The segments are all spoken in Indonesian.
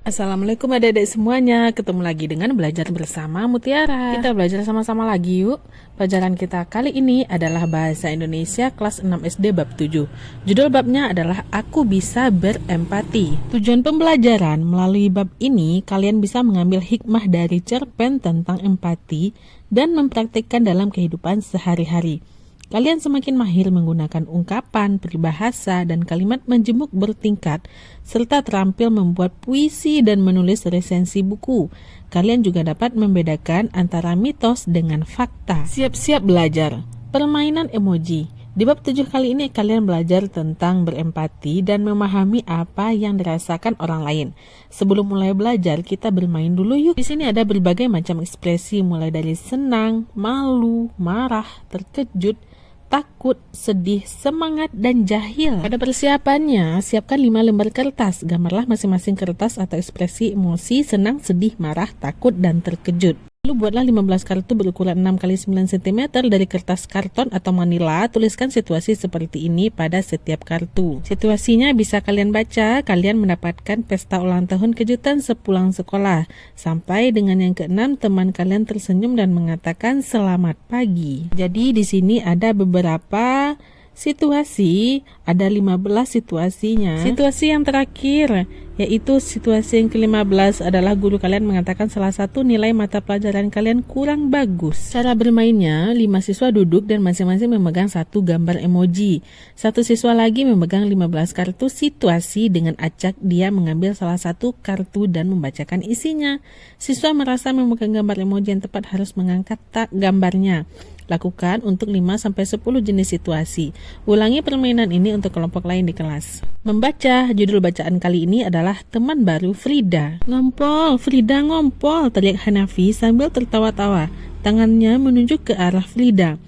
Assalamualaikum adik-adik semuanya, ketemu lagi dengan Belajar Bersama Mutiara. Kita belajar sama-sama lagi yuk. Pelajaran kita kali ini adalah Bahasa Indonesia kelas 6 SD bab 7. Judul babnya adalah Aku Bisa Berempati. Tujuan pembelajaran melalui bab ini, kalian bisa mengambil hikmah dari cerpen tentang empati dan mempraktikkan dalam kehidupan sehari-hari. Kalian semakin mahir menggunakan ungkapan, peribahasa, dan kalimat menjemuk bertingkat, serta terampil membuat puisi dan menulis resensi buku. Kalian juga dapat membedakan antara mitos dengan fakta. Siap-siap belajar. Permainan emoji. Di bab 7 kali ini kalian belajar tentang berempati dan memahami apa yang dirasakan orang lain. Sebelum mulai belajar, kita bermain dulu yuk. Di sini ada berbagai macam ekspresi mulai dari senang, malu, marah, terkejut, takut, sedih, semangat, dan jahil. Pada persiapannya, siapkan 5 lembar kertas. Gambarlah masing-masing kertas atau ekspresi emosi senang, sedih, marah, takut, dan terkejut. Lalu buatlah 15 kartu berukuran 6 x 9 cm dari kertas karton atau manila. Tuliskan situasi seperti ini pada setiap kartu. Situasinya bisa kalian baca. Kalian mendapatkan pesta ulang tahun kejutan sepulang sekolah. Sampai dengan yang ke-6, teman kalian tersenyum dan mengatakan selamat pagi. Jadi di sini ada beberapa situasi, ada 15 situasinya. Situasi yang terakhir, yaitu situasi yang ke-15 adalah guru kalian mengatakan salah satu nilai mata pelajaran kalian kurang bagus. Cara bermainnya, 5 siswa duduk dan masing-masing memegang satu gambar emoji. Satu siswa lagi memegang 15 kartu situasi dengan acak dia mengambil salah satu kartu dan membacakan isinya. Siswa merasa memegang gambar emoji yang tepat harus mengangkat gambarnya. Lakukan untuk 5-10 jenis situasi. Ulangi permainan ini untuk kelompok lain di kelas. Membaca, judul bacaan kali ini adalah Teman Baru Frida. Ngompol, Frida ngompol, teriak Hanafi sambil tertawa-tawa. Tangannya menunjuk ke arah Frida.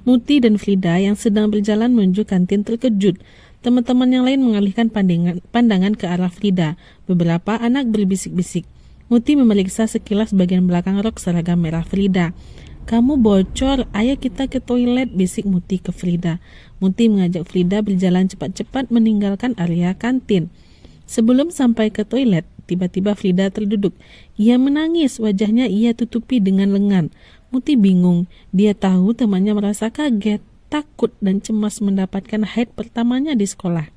Muti dan Frida yang sedang berjalan menuju kantin terkejut. Teman-teman yang lain mengalihkan pandangan ke arah Frida. Beberapa anak berbisik-bisik. Muti memeriksa sekilas bagian belakang rok seragam merah Frida. Kamu bocor, ayo kita ke toilet, bisik Muti ke Frida. Muti mengajak Frida berjalan cepat-cepat meninggalkan area kantin. Sebelum sampai ke toilet, tiba-tiba Frida terduduk. Ia menangis, wajahnya ia tutupi dengan lengan. Muti bingung, dia tahu temannya merasa kaget, takut dan cemas mendapatkan haid pertamanya di sekolah.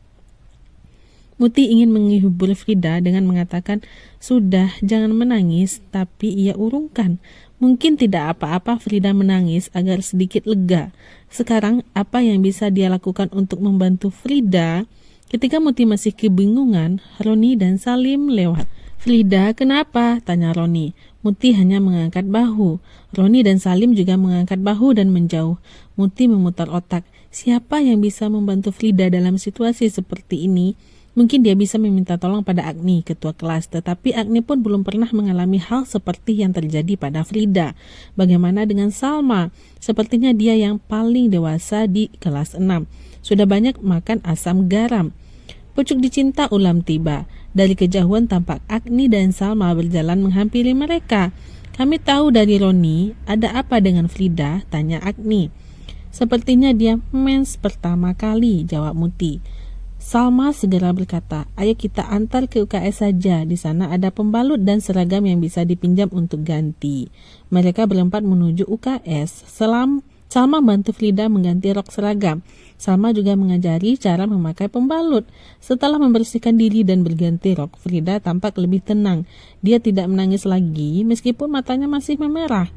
Muti ingin menghibur Frida dengan mengatakan, sudah jangan menangis, tapi ia urungkan. Mungkin tidak apa-apa Frida menangis agar sedikit lega. Sekarang apa yang bisa dia lakukan untuk membantu Frida? Ketika Muti masih kebingungan, Roni dan Salim lewat. Frida, kenapa? Tanya Roni. Muti hanya mengangkat bahu. Roni dan Salim juga mengangkat bahu dan menjauh. Muti memutar otak. Siapa yang bisa membantu Frida dalam situasi seperti ini? Mungkin dia bisa meminta tolong pada Agni, ketua kelas, tetapi Agni pun belum pernah mengalami hal seperti yang terjadi pada Frida. Bagaimana dengan Salma? Sepertinya dia yang paling dewasa di kelas 6. Sudah banyak makan asam garam. Pucuk dicinta ulam tiba. Dari kejauhan tampak Agni dan Salma berjalan menghampiri mereka. Kami tahu dari Roni, ada apa dengan Frida? Tanya Agni. Sepertinya dia mens pertama kali, jawab Muti. Salma segera berkata, ayo kita antar ke UKS saja, di sana ada pembalut dan seragam yang bisa dipinjam untuk ganti. Mereka berempat menuju UKS. Salma bantu Frida mengganti rok seragam. Salma juga mengajari cara memakai pembalut. Setelah membersihkan diri dan berganti rok, Frida tampak lebih tenang. Dia tidak menangis lagi meskipun matanya masih memerah.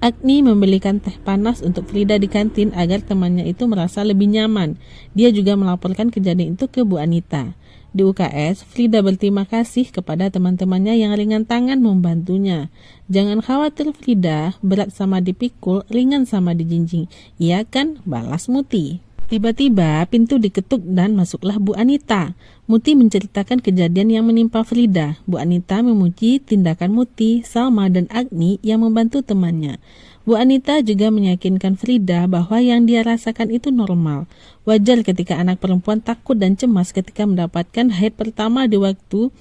Agni membelikan teh panas untuk Frida di kantin agar temannya itu merasa lebih nyaman. Dia juga melaporkan kejadian itu ke Bu Anita. Di UKS, Frida berterima kasih kepada teman-temannya yang ringan tangan membantunya. Jangan khawatir Frida, berat sama dipikul, ringan sama dijinjing. Iya kan? Balas Muti. Tiba-tiba pintu diketuk dan masuklah Bu Anita. Muti menceritakan kejadian yang menimpa Frida. Bu Anita memuji tindakan Muti, Salma, dan Agni yang membantu temannya. Bu Anita juga meyakinkan Frida bahwa yang dia rasakan itu normal. Wajar ketika anak perempuan takut dan cemas ketika mendapatkan haid pertama di waktu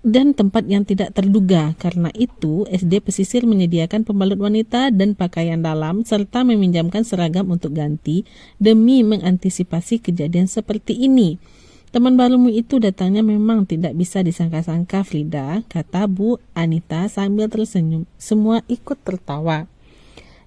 dan tempat yang tidak terduga. Karena itu, SD Pesisir menyediakan pembalut wanita dan pakaian dalam serta meminjamkan seragam untuk ganti demi mengantisipasi kejadian seperti ini. Teman barumu itu datangnya memang tidak bisa disangka-sangka, Frida, kata Bu Anita sambil tersenyum. Semua ikut tertawa.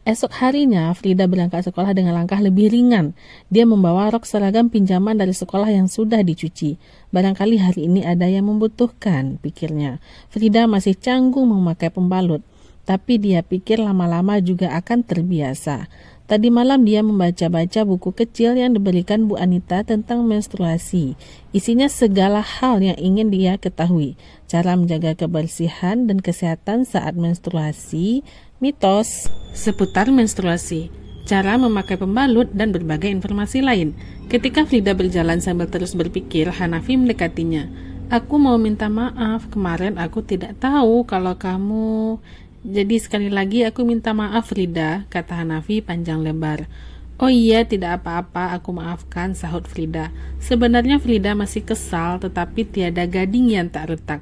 Esok harinya, Frida berangkat sekolah dengan langkah lebih ringan. Dia membawa rok seragam pinjaman dari sekolah yang sudah dicuci. Barangkali hari ini ada yang membutuhkan, pikirnya. Frida masih canggung memakai pembalut, tapi dia pikir lama-lama juga akan terbiasa. Tadi malam dia membaca-baca buku kecil yang diberikan Bu Anita tentang menstruasi. Isinya segala hal yang ingin dia ketahui. Cara menjaga kebersihan dan kesehatan saat menstruasi, mitos seputar menstruasi, cara memakai pembalut, dan berbagai informasi lain. Ketika Frida berjalan sambil terus berpikir, Hanafi mendekatinya. Aku mau minta maaf, kemarin aku tidak tahu kalau kamu... Jadi sekali lagi aku minta maaf, Frida, kata Hanafi panjang lebar. Oh iya, tidak apa-apa, aku maafkan, sahut Frida. Sebenarnya Frida masih kesal, tetapi tiada gading yang tak retak.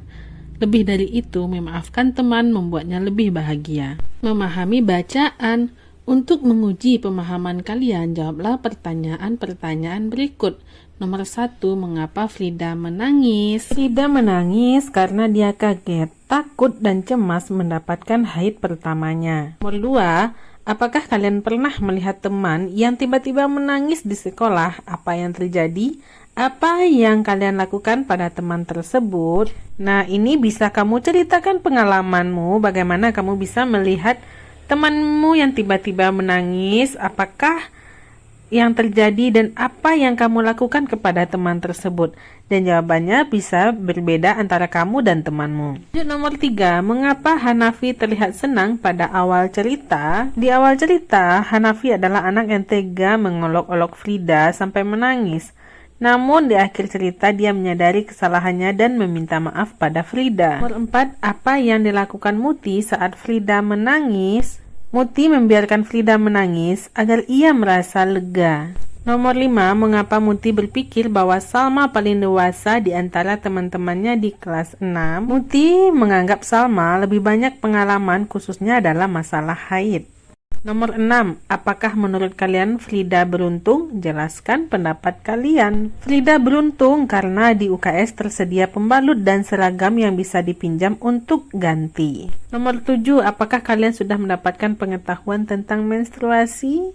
Lebih dari itu, memaafkan teman membuatnya lebih bahagia. Memahami bacaan. Untuk menguji pemahaman kalian, jawablah pertanyaan-pertanyaan berikut. Nomor 1, mengapa Frida menangis? Frida menangis karena dia kaget, takut, dan cemas mendapatkan haid pertamanya. Nomor 2, apakah kalian pernah melihat teman yang tiba-tiba menangis di sekolah? Apa yang terjadi? Apa yang kalian lakukan pada teman tersebut? Nah, ini bisa kamu ceritakan pengalamanmu, bagaimana kamu bisa melihat temanmu yang tiba-tiba menangis, apakah yang terjadi dan apa yang kamu lakukan kepada teman tersebut. Dan jawabannya bisa berbeda antara kamu dan temanmu. Nomor 3, mengapa Hanafi terlihat senang pada awal cerita? Di awal cerita, Hanafi adalah anak yang tega mengolok-olok Frida sampai menangis. Namun di akhir cerita dia menyadari kesalahannya dan meminta maaf pada Frida. Nomor 4, apa yang dilakukan Muti saat Frida menangis? Muti membiarkan Frida menangis agar ia merasa lega. Nomor 5, mengapa Muti berpikir bahwa Salma paling dewasa di antara teman-temannya di kelas 6? Muti menganggap Salma lebih banyak pengalaman khususnya dalam masalah haid. Nomor 6, apakah menurut kalian Frida beruntung? Jelaskan pendapat kalian. Frida beruntung karena di UKS tersedia pembalut dan seragam yang bisa dipinjam untuk ganti. Nomor 7, apakah kalian sudah mendapatkan pengetahuan tentang menstruasi?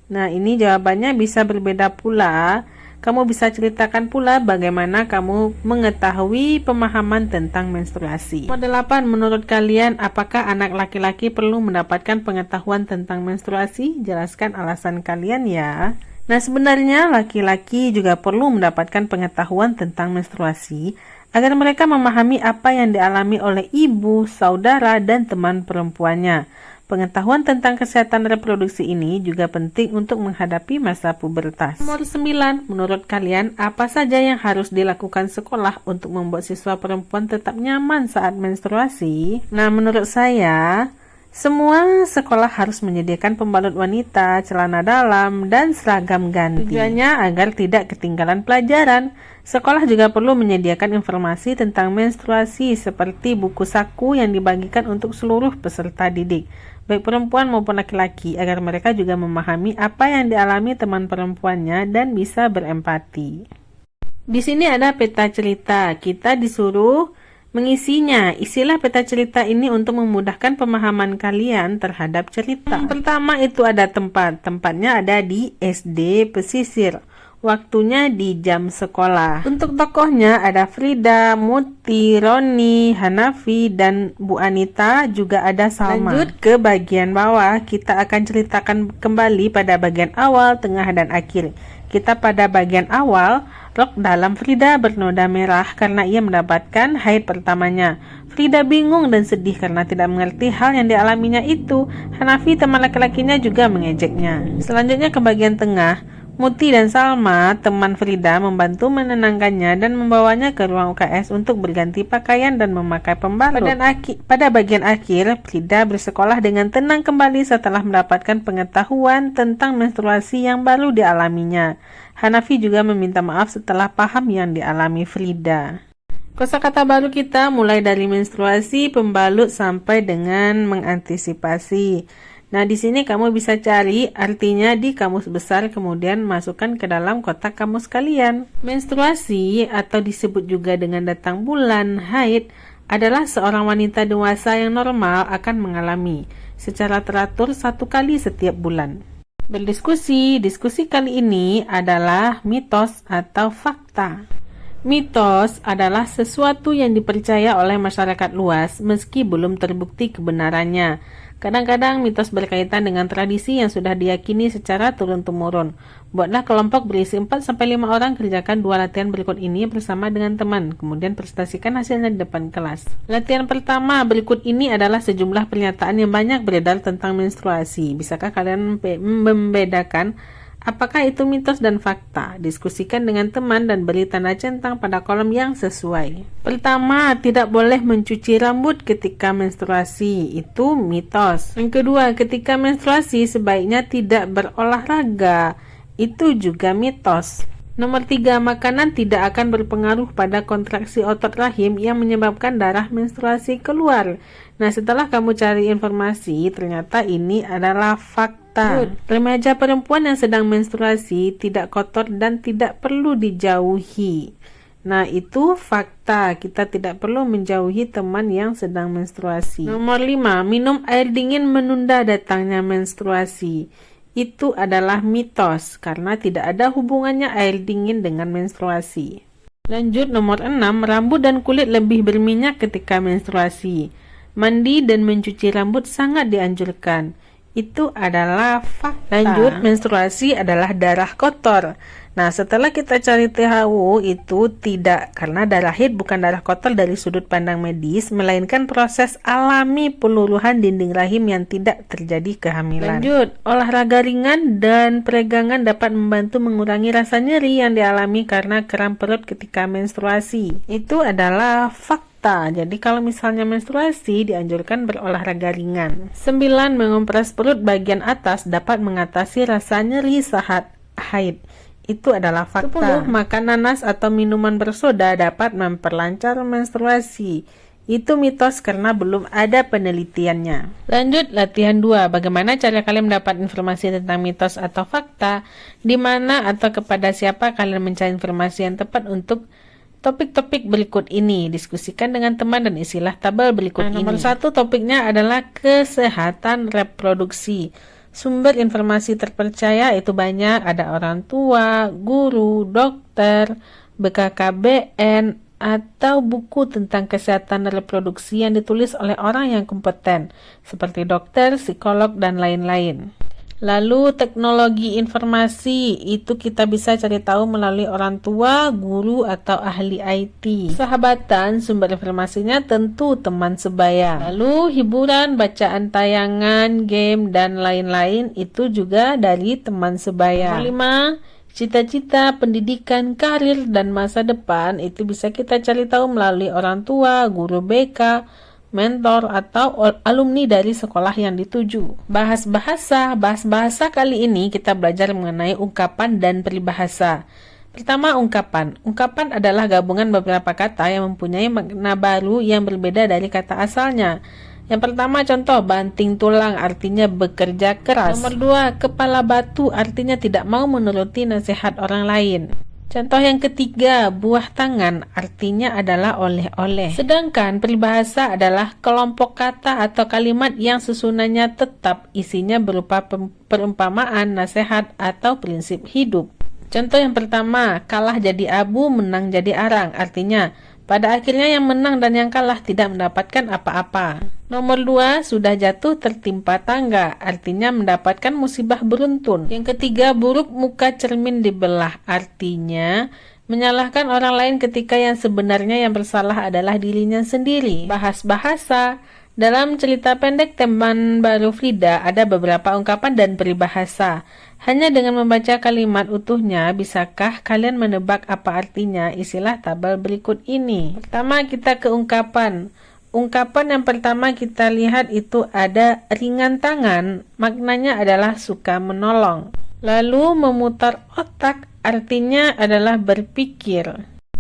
Nah, ini jawabannya bisa berbeda pula. Kamu bisa ceritakan pula bagaimana kamu mengetahui pemahaman tentang menstruasi. Nomor 8, menurut kalian apakah anak laki-laki perlu mendapatkan pengetahuan tentang menstruasi? Jelaskan alasan kalian ya. Nah, sebenarnya laki-laki juga perlu mendapatkan pengetahuan tentang menstruasi agar mereka memahami apa yang dialami oleh ibu, saudara, dan teman perempuannya. Pengetahuan tentang kesehatan reproduksi ini juga penting untuk menghadapi masa pubertas. Nomor 9, menurut kalian apa saja yang harus dilakukan sekolah untuk membuat siswa perempuan tetap nyaman saat menstruasi? Nah, menurut saya, semua sekolah harus menyediakan pembalut wanita, celana dalam, dan seragam ganti. Tujuannya agar tidak ketinggalan pelajaran. Sekolah juga perlu menyediakan informasi tentang menstruasi seperti buku saku yang dibagikan untuk seluruh peserta didik, baik perempuan maupun laki-laki, agar mereka juga memahami apa yang dialami teman perempuannya dan bisa berempati. Di sini ada peta cerita. Kita disuruh mengisinya. Isilah peta cerita ini untuk memudahkan pemahaman kalian terhadap cerita. Pertama itu ada tempat. Tempatnya ada di SD Pesisir. Waktunya di jam sekolah. Untuk tokohnya ada Frida, Muti, Roni, Hanafi, dan Bu Anita, juga ada Salma. Lanjut ke bagian bawah, kita akan ceritakan kembali pada bagian awal, tengah, dan akhir. Kita pada bagian awal, rok dalam Frida bernoda merah karena ia mendapatkan haid pertamanya. Frida bingung dan sedih karena tidak mengerti hal yang dialaminya itu. Hanafi, teman laki-lakinya, juga mengejeknya. Selanjutnya ke bagian tengah, Muti dan Salma, teman Frida, membantu menenangkannya dan membawanya ke ruang UKS untuk berganti pakaian dan memakai pembalut. Pada bagian akhir, Frida bersekolah dengan tenang kembali setelah mendapatkan pengetahuan tentang menstruasi yang baru dialaminya. Hanafi juga meminta maaf setelah paham yang dialami Frida. Kosakata baru kita mulai dari menstruasi, pembalut, sampai dengan mengantisipasi. Nah, di sini kamu bisa cari artinya di kamus besar, kemudian masukkan ke dalam kotak kamus kalian. Menstruasi atau disebut juga dengan datang bulan, haid, adalah seorang wanita dewasa yang normal akan mengalami secara teratur 1 kali setiap bulan. Diskusi kali ini adalah mitos atau fakta. Mitos adalah sesuatu yang dipercaya oleh masyarakat luas meski belum terbukti kebenarannya. Kadang-kadang mitos berkaitan dengan tradisi yang sudah diyakini secara turun-temurun. Buatlah kelompok berisi 4-5 orang, kerjakan 2 latihan berikut ini bersama dengan teman, kemudian presentasikan hasilnya di depan kelas. Latihan pertama berikut ini adalah sejumlah pernyataan yang banyak beredar tentang menstruasi. Bisakah kalian membedakan apakah itu mitos dan fakta? Diskusikan dengan teman dan beri tanda centang pada kolom yang sesuai. Pertama, tidak boleh mencuci rambut ketika menstruasi. Itu mitos. Yang kedua, ketika menstruasi sebaiknya tidak berolahraga. Itu juga mitos. Nomor 3, makanan tidak akan berpengaruh pada kontraksi otot rahim yang menyebabkan darah menstruasi keluar. Nah, setelah kamu cari informasi, ternyata ini adalah fakta. Remaja perempuan yang sedang menstruasi tidak kotor dan tidak perlu dijauhi. Nah, itu fakta. Kita tidak perlu menjauhi teman yang sedang menstruasi. Nomor 5, minum air dingin menunda datangnya menstruasi. Itu adalah mitos karena tidak ada hubungannya air dingin dengan menstruasi. Lanjut, nomor 6, rambut dan kulit lebih berminyak ketika menstruasi. Mandi dan mencuci rambut sangat dianjurkan. Itu adalah fakta. Lanjut, menstruasi adalah darah kotor. Nah, setelah kita cari tahu itu tidak, karena darah haid bukan darah kotor dari sudut pandang medis, melainkan proses alami peluruhan dinding rahim yang tidak terjadi kehamilan. Lanjut, olahraga ringan dan peregangan dapat membantu mengurangi rasa nyeri yang dialami karena kram perut ketika menstruasi. Itu adalah fakta. Jadi kalau misalnya menstruasi dianjurkan berolahraga ringan. 9, mengompres perut bagian atas dapat mengatasi rasa nyeri saat haid. Itu adalah fakta. 10, makan nanas atau minuman bersoda dapat memperlancar menstruasi. Itu mitos karena belum ada penelitiannya. Lanjut, latihan 2. Bagaimana cara kalian mendapat informasi tentang mitos atau fakta? Di mana atau kepada siapa kalian mencari informasi yang tepat untuk topik-topik berikut ini? Diskusikan dengan teman dan isilah tabel berikut ini. Nomor 1, topiknya adalah kesehatan reproduksi. Sumber informasi terpercaya itu banyak, ada orang tua, guru, dokter, BKKBN, atau buku tentang kesehatan reproduksi yang ditulis oleh orang yang kompeten, seperti dokter, psikolog, dan lain-lain. Lalu teknologi informasi itu kita bisa cari tahu melalui orang tua, guru, atau ahli IT. Sahabatan, sumber informasinya tentu teman sebaya. Lalu hiburan, bacaan tayangan, game, dan lain-lain itu juga dari teman sebaya. Nomor 5, cita-cita, pendidikan, karir, dan masa depan itu bisa kita cari tahu melalui orang tua, guru BK, mentor, atau alumni dari sekolah yang dituju. Bahas bahasa kali ini kita belajar mengenai ungkapan dan peribahasa. Pertama, ungkapan. Ungkapan adalah gabungan beberapa kata yang mempunyai makna baru yang berbeda dari kata asalnya. Yang pertama, contoh, banting tulang artinya bekerja keras. Nomor 2, kepala batu artinya tidak mau menuruti nasihat orang lain. Contoh yang ketiga, buah tangan artinya adalah oleh-oleh. Sedangkan peribahasa adalah kelompok kata atau kalimat yang susunannya tetap, isinya berupa perumpamaan, nasihat, atau prinsip hidup. Contoh yang pertama, kalah jadi abu, menang jadi arang. Artinya, pada akhirnya yang menang dan yang kalah tidak mendapatkan apa-apa. Nomor 2, sudah jatuh tertimpa tangga, artinya mendapatkan musibah beruntun. Yang ketiga, buruk muka cermin dibelah, artinya menyalahkan orang lain ketika yang sebenarnya yang bersalah adalah dirinya sendiri. Bahas bahasa. Dalam cerita pendek Teman Baru Frida ada beberapa ungkapan dan peribahasa. Hanya dengan membaca kalimat utuhnya, bisakah kalian menebak apa artinya? Isilah tabel berikut ini. Pertama, kita ke ungkapan. Ungkapan yang pertama kita lihat itu ada ringan tangan, maknanya adalah suka menolong. Lalu memutar otak, artinya adalah berpikir.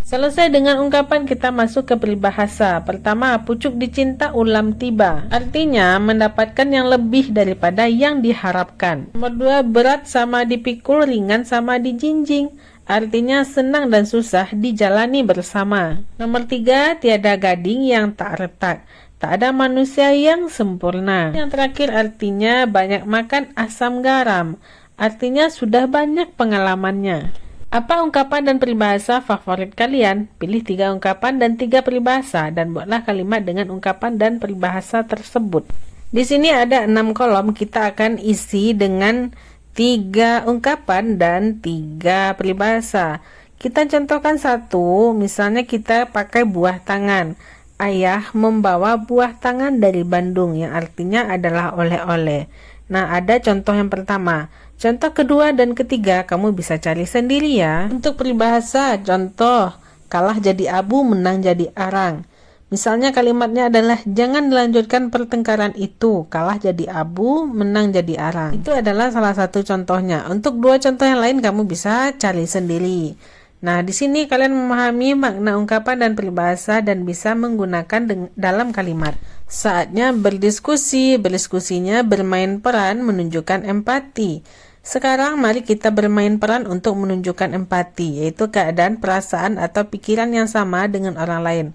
Selesai dengan ungkapan, kita masuk ke peribahasa. Pertama, pucuk dicinta ulam tiba. Artinya mendapatkan yang lebih daripada yang diharapkan. Nomor 2, berat sama dipikul, ringan sama dijinjing. Artinya senang dan susah dijalani bersama. Nomor 3, tiada gading yang tak retak. Tak ada manusia yang sempurna. Yang terakhir artinya banyak makan asam garam. Artinya sudah banyak pengalamannya. Apa ungkapan dan peribahasa favorit kalian? Pilih 3 ungkapan dan 3 peribahasa dan buatlah kalimat dengan ungkapan dan peribahasa tersebut. Di sini ada 6 kolom, kita akan isi dengan 3 ungkapan dan 3 peribahasa. Kita contohkan satu, misalnya kita pakai buah tangan. Ayah membawa buah tangan dari Bandung, yang artinya adalah oleh-oleh. Nah, ada contoh yang pertama. Contoh kedua dan ketiga kamu bisa cari sendiri ya. Untuk peribahasa, contoh, kalah jadi abu, menang jadi arang. Misalnya kalimatnya adalah, jangan dilanjutkan pertengkaran itu, kalah jadi abu, menang jadi arang. Itu adalah salah satu contohnya. Untuk 2 contoh yang lain kamu bisa cari sendiri. Nah, di sini kalian memahami makna ungkapan dan peribahasa dan bisa menggunakan dalam kalimat. Saatnya berdiskusi, berdiskusinya bermain peran menunjukkan empati. Sekarang mari kita bermain peran untuk menunjukkan empati, yaitu keadaan, perasaan, atau pikiran yang sama dengan orang lain.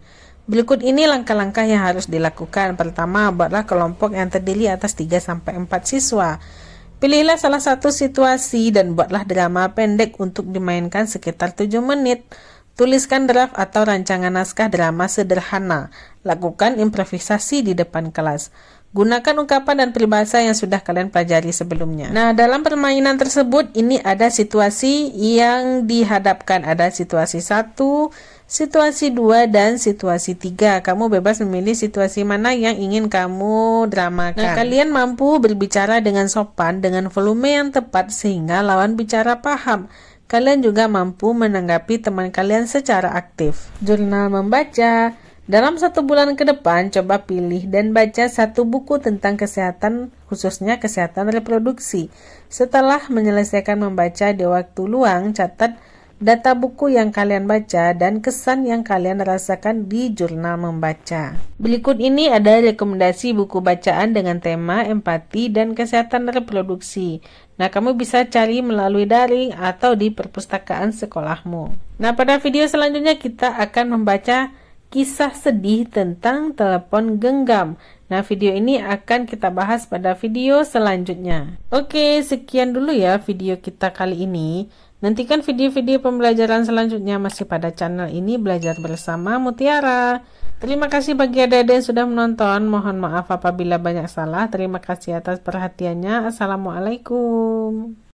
Berikut ini langkah-langkah yang harus dilakukan. Pertama, buatlah kelompok yang terdiri atas 3-4 siswa. Pilihlah salah satu situasi dan buatlah drama pendek untuk dimainkan sekitar 7 menit. Tuliskan draft atau rancangan naskah drama sederhana. Lakukan improvisasi di depan kelas. Gunakan ungkapan dan peribahasa yang sudah kalian pelajari sebelumnya. Nah, dalam permainan tersebut ini ada situasi yang dihadapkan. Ada situasi 1, situasi 2, dan situasi 3. Kamu bebas memilih situasi mana yang ingin kamu dramakan. Nah, kalian mampu berbicara dengan sopan dengan volume yang tepat sehingga lawan bicara paham. Kalian juga mampu menanggapi teman kalian secara aktif. Jurnal membaca. Dalam 1 bulan ke depan, coba pilih dan baca 1 buku tentang kesehatan, khususnya kesehatan reproduksi. Setelah menyelesaikan membaca di waktu luang, catat data buku yang kalian baca dan kesan yang kalian rasakan di jurnal membaca. Berikut ini ada rekomendasi buku bacaan dengan tema empati dan kesehatan reproduksi. Nah, kamu bisa cari melalui daring atau di perpustakaan sekolahmu. Nah, pada video selanjutnya kita akan membaca kisah sedih tentang telepon genggam. Nah, video ini akan kita bahas pada video selanjutnya. Oke, sekian dulu ya video kita kali ini. Nantikan video-video pembelajaran selanjutnya masih pada channel ini, Belajar Bersama Mutiara. Terima kasih bagi adik-adik yang sudah menonton. Mohon maaf apabila banyak salah. Terima kasih atas perhatiannya. Assalamualaikum.